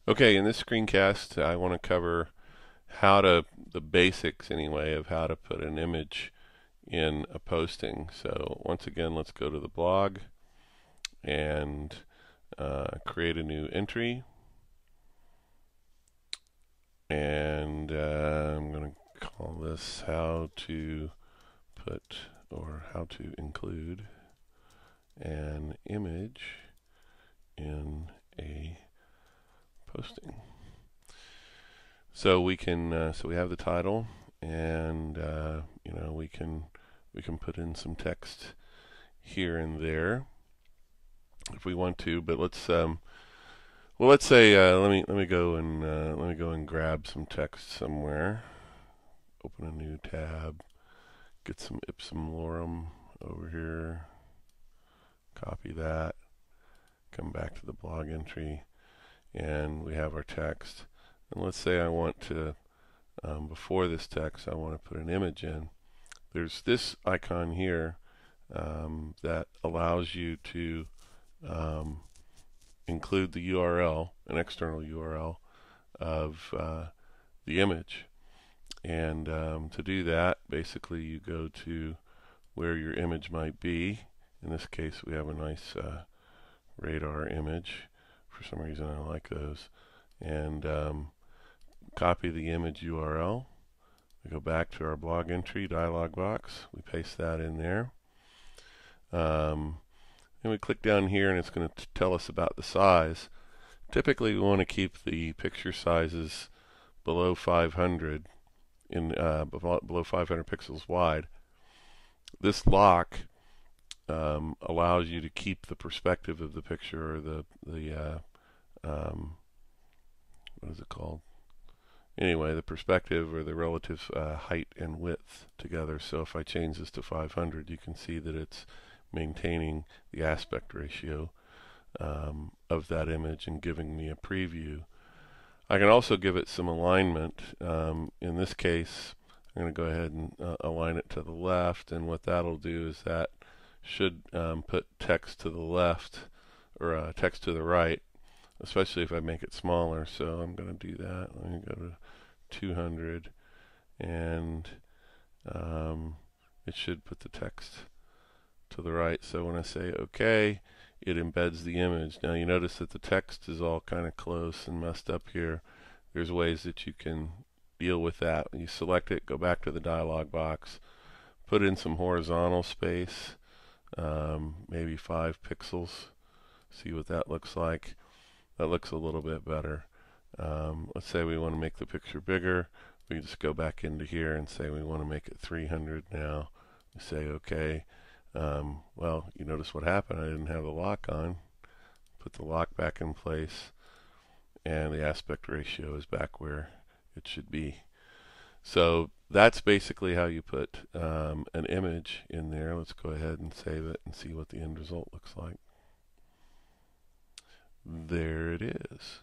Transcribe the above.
Okay, in this screencast, I want to cover the basics anyway, of how to put an image in a posting. So once again, let's go to the blog and create a new entry. And I'm going to call this how to put or how to include an image in a posting. So we can so we have the title, and we can put in some text here and there if we want to. But let's say let me go and grab some text somewhere. Open a new tab. Get some ipsum lorem over here. Copy that. Come back to the blog entry, and we have our text. And let's say I want to before this text, I want to put an image in. There's this icon here that allows you to include the URL, an external URL of the image. And to do that, basically you go to where your image might be. In this case, we have a nice radar image. For some reason, I like those. And copy the image URL. We go back to our blog entry dialog box. We paste that in there. And we click down here, and it's going to tell us about the size. Typically, we want to keep the picture sizes below 500 below 500 pixels wide. This lock allows you to keep the perspective of the picture, or the what is it called? Anyway, the perspective or the relative height and width together. So if I change this to 500, you can see that it's maintaining the aspect ratio of that image and giving me a preview. I can also give it some alignment. In this case, I'm going to go ahead and align it to the left, and what that'll do is that should put text to the left, or text to the right, especially if I make it smaller. So I'm going to do that. Let me go to 200, and it should put the text to the right. So when I say OK, it embeds the image. Now you notice that the text is all kind of close and messed up here. There's ways that you can deal with that. You select it, go back to the dialog box, put in some horizontal space, maybe 5 pixels. See what that looks like. That looks a little bit better. Let's say we want to make the picture bigger. We just go back into here and say we want to make it 300 now. We say OK. Well, you notice what happened. I didn't have the lock on. Put the lock back in place, and the aspect ratio is back where it should be. So that's basically how you put an image in there. Let's go ahead and save it and see what the end result looks like. There it is.